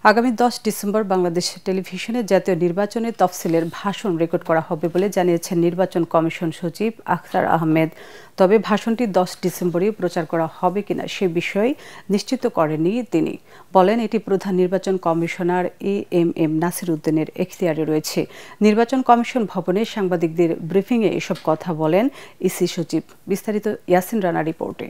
আগামী 10 ডিসেম্বর বাংলাদেশ টেলিভিশনে জাতীয় নির্বাচনের তফসিলের ভাষণ রেকর্ড করা হবে বলে জানিয়েছেন নির্বাচন কমিশন সচিব আখতার আহমেদ। তবে ভাষণটি 10 ডিসেম্বরই প্রচার করা হবে কিনা সে বিষয়ে নিশ্চিত করেননি তিনি। বলেন এটি প্রধান নির্বাচন কমিশনার এএমএম নাসির উদ্দিনের এখতিয়ারে রয়েছে। নির্বাচন কমিশন ভবনে সাংবাদিকদের ব্রিফিংয়ে এসব কথা বলেন ইসি সচিব। বিস্তারিত ইয়াসিন রানা রিপোর্টে।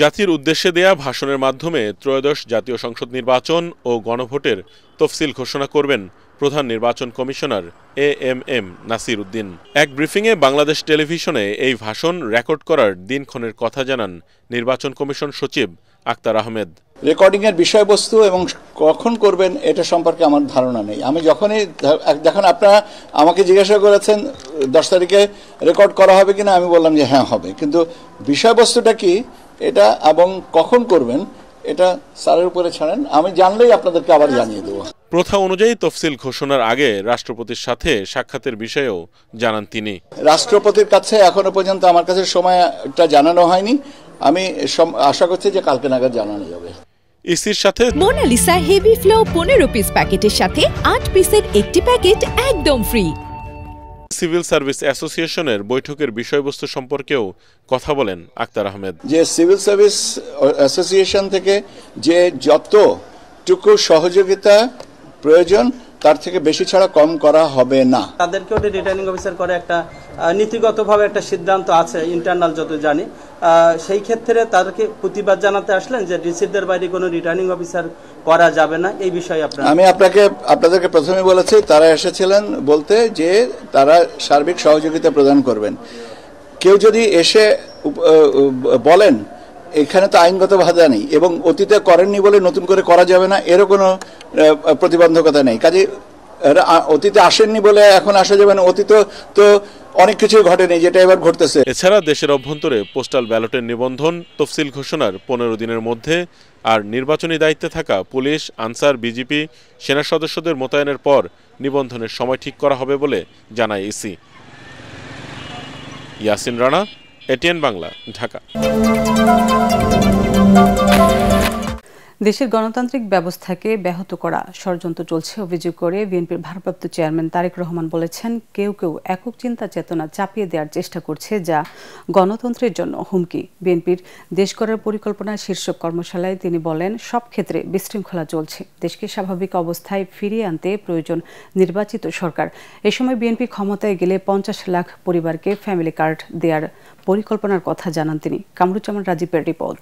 জাতির উদ্দেশ্যে দেয়া ভাষণের মাধ্যমে ত্রয়োদশ জাতীয় সংসদ নির্বাচন ও গণভোটের তফসিল ঘোষণা করবেন প্রধান নির্বাচন কমিশনার এএমএম নাসির উদ্দিন। এক ব্রিফিংয়ে বাংলাদেশ টেলিভিশনে এই ভাষণ রেকর্ড করার দিনক্ষণের কথা জানান নির্বাচন কমিশন সচিব আখতার আহমেদ। রেকর্ডিং এর বিষয়বস্তু এবং কখন করবেন এটা সম্পর্কে আমার ধারণা নেই। আমি যখনই দেখুন আপনারা আমাকে জিজ্ঞাসা করেছেন 10 তারিখে রেকর্ড করা হবে কিনা, আমি বললাম যে হ্যাঁ হবে, কিন্তু বিষয়বস্তুটা কি এটা এবং কখন করবেন এটা স্যারের উপরে ছাড়েন, আমি জানলেই আপনাদেরকে আবার জানিয়ে দেবো। প্রথা অনুযায়ী তফসিল ঘোষণার আগে রাষ্ট্রপতির সাথে সাক্ষাতের বিষয়েও জানান তিনি। রাষ্ট্রপতির কাছে এখনো পর্যন্ত আমার কাছে সময়টা জানানো হয়নি, আমি আশা করছি যে কালকে নাগাদ জানানো যাবে। ইসির সাথে মোনালিসা হেভি ফ্লো 15 পিস প্যাকেটের সাথে 8 পিসের একটি প্যাকেট একদম ফ্রি। সিভিল সার্ভিস অ্যাসোসিয়েশনের বৈঠকের বিষয়বস্তু সম্পর্কেও কথা বলেন আখতার আহমেদ। যে সিভিল সার্ভিস অ্যাসোসিয়েশন থেকে যে যতটুকু সহযোগিতা প্রয়োজন তার থেকে বেশি ছাড়া কম করা হবে না। তাদেরকেও রিটার্নিং অফিসার করে একটা নীতিগতভাবে একটা সিদ্ধান্ত আছে ইন্টারনাল যত জানি, সেই ক্ষেত্রে তাদেরকে প্রতিবাদ জানাতে আসলেন যে ডিসিদের বাইরে কোনো রিটার্নিং অফিসার করা যাবে না। এই বিষয়ে আমি আপনাদেরকে প্রথমে বলেছি তারা এসেছিলেন বলতে যে তারা সার্বিক সহযোগিতা প্রদান করবেন। কেউ যদি এসে বলেন এখানে তো আইনগত বাধা নেই এবং অতীতে করেননি বলে নতুন করে করা যাবে না, এরও কোনো প্রতিবন্ধকতা নেই। কাজে অতীতে আসেননি বলে এখন আসা যাবে না, অতীত তো অনেক কিছু ঘটেনি যেটা এবার ঘটতেছে। এছাড়া দেশের অভ্যন্তরে পোস্টাল ব্যালটের নিবন্ধন তফসিল ঘোষণার 15 দিনের মধ্যে আর নির্বাচনী দায়িত্বে থাকা পুলিশ, আনসার, বিজিপি, সেনা সদস্যদের মোতায়েনের পর নিবন্ধনের সময় ঠিক করা হবে বলে জানায় ইসি। ইয়াসিন রানা, এটিএন বাংলা, ঢাকা। দেশের গণতান্ত্রিক ব্যবস্থাকে ব্যাহত করা ষড়যন্ত্র চলছে অভিযোগ করে বিএনপির ভারপ্রাপ্ত চেয়ারম্যান তারেক রহমান বলেছেন, কেউ কেউ একক চিন্তা চেতনা চাপিয়ে দেওয়ার চেষ্টা করছে যা গণতন্ত্রের জন্য হুমকি। বিএনপির দেশ গড়ার পরিকল্পনা শীর্ষক কর্মশালায় তিনি বলেন, সব ক্ষেত্রে বিশৃঙ্খলা চলছে, দেশকে স্বাভাবিক অবস্থায় ফিরিয়ে আনতে প্রয়োজন নির্বাচিত সরকার। এ সময় বিএনপি ক্ষমতায় গেলে 50 লাখ পরিবারকে ফ্যামিলি কার্ড দেওয়ার পরিকল্পনার কথা জানান তিনি। কামরুজ্জামান রাজীবের রিপোর্ট।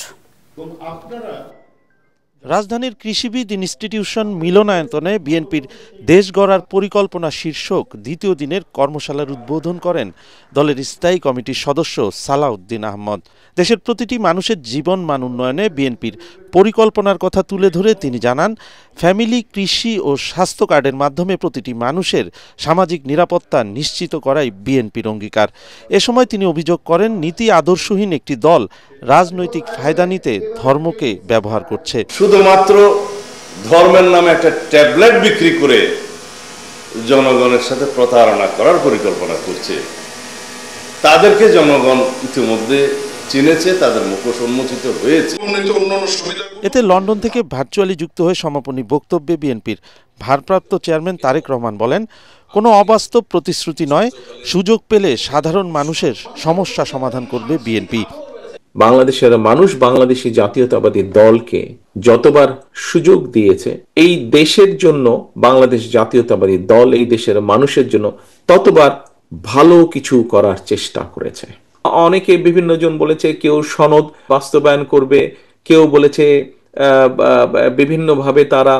রাজধানীর কৃষিবিদ ইনস্টিটিউশন মিলনায়তনে বিএনপির দেশ গড়ার পরিকল্পনা শীর্ষক দ্বিতীয় দিনের কর্মশালার উদ্বোধন করেন দলের স্থায়ী কমিটির সদস্য সালাউদ্দিন আহমদ। দেশের প্রতিটি মানুষের জীবন মান উন্নয়নে বিএনপির পরিকল্পনার কথা তুলে ধরে তিনি জানান, ফ্যামিলি, কৃষি ও স্বাস্থ্য কার্ডের মাধ্যমে প্রতিটি মানুষের সামাজিক নিরাপত্তা নিশ্চিত করাই বিএনপির অঙ্গীকার। এ সময় তিনি অভিযোগ করেন, নীতি আদর্শহীন একটি দল রাজনৈতিক ফায়দা নিতে ধর্মকে ব্যবহার করছে। শুধুমাত্র ধর্মের নামে একটা ট্যাবলেট বিক্রি করে জনগণের সাথে প্রতারণা করার পরিকল্পনা করছে। তাদেরকে জনগণ ইতিমধ্যে চিনেছে, তাদের মুখোশ উন্মোচিত হয়েছে। এতে লন্ডন থেকে ভার্চুয়ালি যুক্ত হয়ে সমাপনী বক্তব্যে বিএনপির ভারপ্রাপ্ত চেয়ারম্যান তারেক রহমান বলেন, কোনো অবাস্তব প্রতিশ্রুতি নয়, সুযোগ পেলে সাধারণ মানুষের সমস্যা সমাধান করবে বিএনপি। বাংলাদেশের মানুষ বাংলাদেশি জাতীয়তাবাদী দলকে যতবার সুযোগ দিয়েছে, এই দেশের জন্য বাংলাদেশ জাতীয়তাবাদী দল এই দেশের মানুষের জন্য ততবার ভালো কিছু করার চেষ্টা করেছে। অনেকে বিভিন্ন জন বলেছে কেউ সনদ বাস্তবায়ন করবে, কেউ বলেছে বিভিন্নভাবে তারা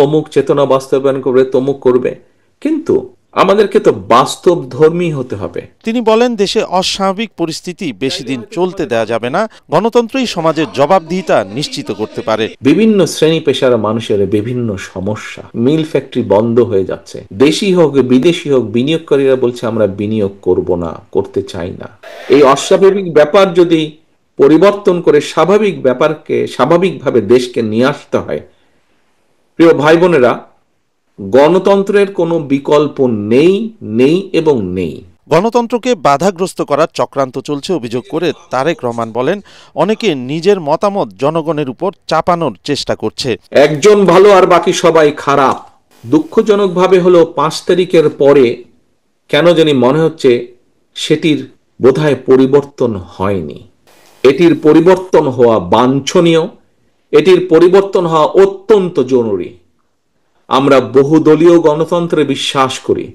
অমুক চেতনা বাস্তবায়ন করবে, তমুক করবে, কিন্তু আমাদেরকে তো বাস্তব ধর্মী হতে হবে। তিনি বলেন, দেশে অস্বাভাবিক পরিস্থিতি বেশি দিন চলতে দেওয়া যাবে না, গণতন্ত্রই সমাজের জবাবদিহিতা নিশ্চিত করতে পারে। বিভিন্ন শ্রেণী পেশার মানুষের বিভিন্ন সমস্যা, মিল ফ্যাক্টরি বন্ধ হয়ে যাচ্ছে, দেশি হোক বিদেশি হোক, বিনিয়োগকারীরা বলছে আমরা বিনিয়োগ করব না, করতে চাই না। এই অস্বাভাবিক ব্যাপার যদি পরিবর্তন করে স্বাভাবিক ব্যাপারকে স্বাভাবিকভাবে দেশকে নিয়ে আসতে হয়, প্রিয় ভাই বোনেরা, গণতন্ত্রের কোনো বিকল্প নেই এবং নেই। গণতন্ত্রকে বাধাগ্রস্ত করার চক্রান্ত চলছে অভিযোগ করে তারেক রহমান বলেন, অনেকে নিজের মতামত জনগণের উপর চাপানোর চেষ্টা করছে। একজন ভালো আর বাকি সবাই খারাপ। দুঃখজনকভাবে হলো 5 তারিখের পরে কেন জানি মনে হচ্ছে সেটির বোধহয় পরিবর্তন হয়নি। এটির পরিবর্তন হওয়া বাঞ্ছনীয়, এটির পরিবর্তন হওয়া অত্যন্ত জরুরি। আমরা বহুদলীয় গণতন্ত্রে বিশ্বাস করি।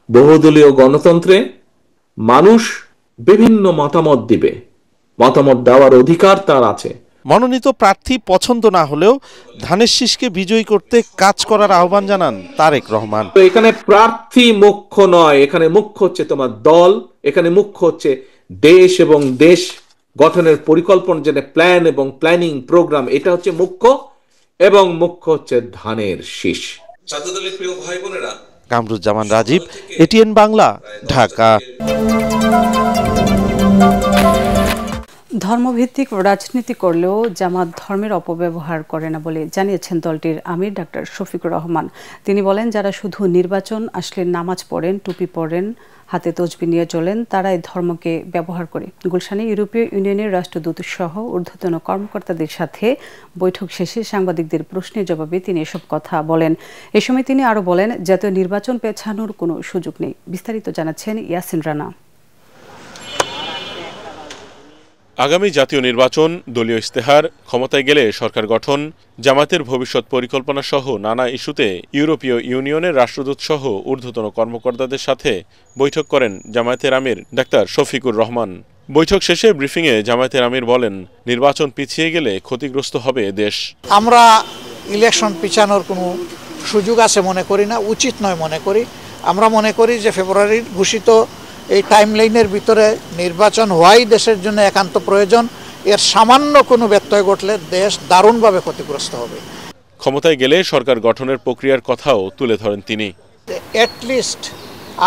বহুদলীয় গণতন্ত্রে মানুষ বিভিন্ন মতামত দিবে, মতামত দেওয়ার অধিকার তার আছে। মনোনীত প্রার্থী পছন্দ না হলেও ধানের শীষকে বিজয়ী করতে কাজ করার আহ্বান জানান তারেক রহমান। তো এখানে প্রার্থী মুখ্য নয়, এখানে মুখ্য হচ্ছে তোমার দল, এখানে মুখ্য হচ্ছে দেশ এবং দেশ গঠনের পরিকল্পনা, যেটা প্ল্যান এবং প্ল্যানিং প্রোগ্রাম, এটা হচ্ছে মুখ্য, এবং মুখ্য হচ্ছে ধানের শীষ। ছাত্রদলের প্রিয় ভাই বোনেরা, কামরুজ্জামান রাজীব, এটিএন বাংলা, ঢাকা। ধর্মভিত্তিক রাজনীতি করলেও জামাত ধর্মের অপব্যবহার করে না বলে জানিয়েছেন দলটির আমির ডাক্তার শফিকুর রহমান। তিনি বলেন, যারা শুধু নির্বাচন আসলে নামাজ পড়েন, টুপি পরেন, হাতে তসবি নিয়ে চলেন, তারাই ধর্মকে ব্যবহার করে। গুলশানে ইউরোপীয় ইউনিয়নের রাষ্ট্রদূত সহ ঊর্ধ্বতন কর্মকর্তাদের সাথে বৈঠক শেষে সাংবাদিকদের প্রশ্নের জবাবে তিনি এসব কথা বলেন। এ সময় তিনি আরও বলেন, জাতীয় নির্বাচন পেছানোর কোনো সুযোগ নেই। বিস্তারিত জানাচ্ছেন ইয়াসিন রানা। আগামী জাতীয় নির্বাচন, দলীয় ইশতেহার, ক্ষমতায় গেলে সরকার গঠন, জামাতের ভবিষ্যৎ পরিকল্পনা সহ নানা ইস্যুতে ইউরোপীয় ইউনিয়নের রাষ্ট্রদূত সহ ঊর্ধ্বতন কর্মকর্তাদের সাথে বৈঠক করেন জামায়াতের আমির ডাক্তার শফিকুর রহমান। বৈঠক শেষে ব্রিফিংয়ে জামায়াতের আমির বলেন, নির্বাচন পিছিয়ে গেলে ক্ষতিগ্রস্ত হবে দেশ। আমরা ইলেকশন পিছানোর কোনো সুযোগ আছে মনে করি না, উচিত নয় মনে করি। আমরা মনে করি যে ফেব্রুয়ারির ঘোষিত এই টাইমলাইনের ভিতরে নির্বাচন হওয়াই দেশের জন্য একান্ত প্রয়োজন। এর সামান্য কোনো ব্যত্যয় ঘটলে দেশ দারুণভাবে ক্ষতিগ্রস্ত হবে। ক্ষমতায় গেলে সরকার গঠনের প্রক্রিয়ার কথাও তুলে ধরেন তিনি। অ্যাটলিস্ট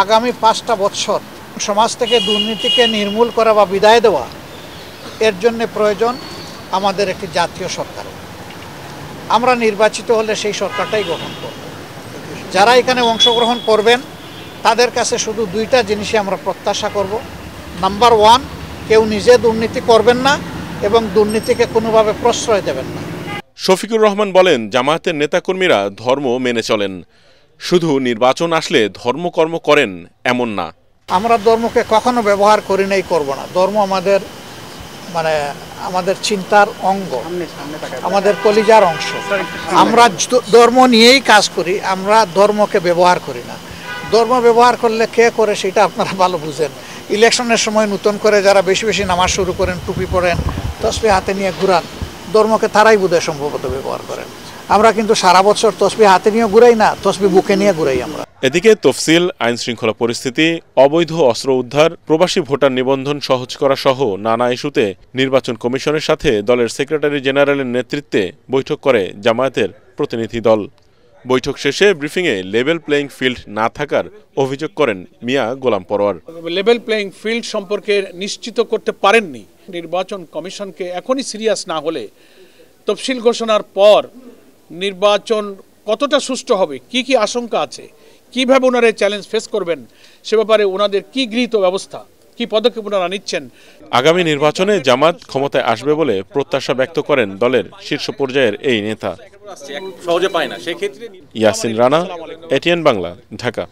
আগামী 5টা বছর সমাজ থেকে দুর্নীতিকে নির্মূল করা বা বিদায় দেওয়া, এর জন্য প্রয়োজন আমাদের একটি জাতীয় সরকার। আমরা নির্বাচিত হলে সেই সরকারটাই গঠন করব। যারা এখানে অংশগ্রহণ করবেন তাদের কাছে শুধু 2টা জিনিসই আমরা প্রত্যাশা করব। নাম্বার 1, কেউ নিজে দুর্নীতি করবেন না এবং দুর্নীতিকে কোনোভাবে প্রশ্রয় দেবেন না। শফিকুর রহমান বলেন, জামায়াতের নেতাকর্মীরা ধর্ম মেনে চলেন, শুধু নির্বাচন আসলে ধর্মকর্ম করেন এমন না। আমরা ধর্মকে কখনো ব্যবহার করি নাই, করব না। ধর্ম আমাদের চিন্তার অঙ্গ, আমাদের কলিজার অংশ। আমরা ধর্ম নিয়েই কাজ করি, আমরা ধর্মকে ব্যবহার করি না। ধর্ম ব্যবহার করলে কে করে সেটা আপনারা ভালো বুঝেন। ইলেকশনের সময় নতুন করে যারা বেশি বেশি নামাজ শুরু করেন, টুপি পরেন, তসবি হাতে নিয়ে ঘুরান, ধর্মকে তারাই বোধহয় সম্ভবত ব্যবহার করেন। আমরা কিন্তু সারা বছর তসবি হাতে নিয়ে ঘুরাই না, তসবি বুকে নিয়ে ঘুরাই আমরা। এদিকে তফসিল, আইন শৃঙ্খলা পরিস্থিতি, অবৈধ অস্ত্র উদ্ধার, প্রবাসী ভোটার নিবন্ধন সহজ করা সহ নানা ইস্যুতে নির্বাচন কমিশনের সাথে দলের সেক্রেটারি জেনারেলের নেতৃত্বে বৈঠক করে জামায়াতের প্রতিনিধি দল। বৈঠক শেষে ব্রিফিংয়ে লেভেল প্লেইং ফিল্ড না থাকার অভিযোগ করেন মিয়া গোলাম পরোয়ার। লেভেল প্লেইং ফিল্ড সম্পর্কে নিশ্চিত করতে পারেননি। নির্বাচন কমিশনকে এখনই সিরিয়াস না হলে তফসিল ঘোষণার পর নির্বাচন কতটা সুষ্ঠু হবে, কি কি আশঙ্কা আছে, কিভাবে ওনারা চ্যালেঞ্জ ফেস করবেন, সে ব্যাপারে ওনাদের কি গৃহীত ব্যবস্থা, কি পদক্ষেপ ওনারা নিচ্ছেন। আগামী নির্বাচনে জামাত ক্ষমতায় আসবে বলে প্রত্যাশা ব্যক্ত করেন দলের শীর্ষ পর্যায়ের এই নেতা। সহজে পায় না, সেক্ষেত্রে ইয়াসিন রানা, এটিএন বাংলা, ঢাকা।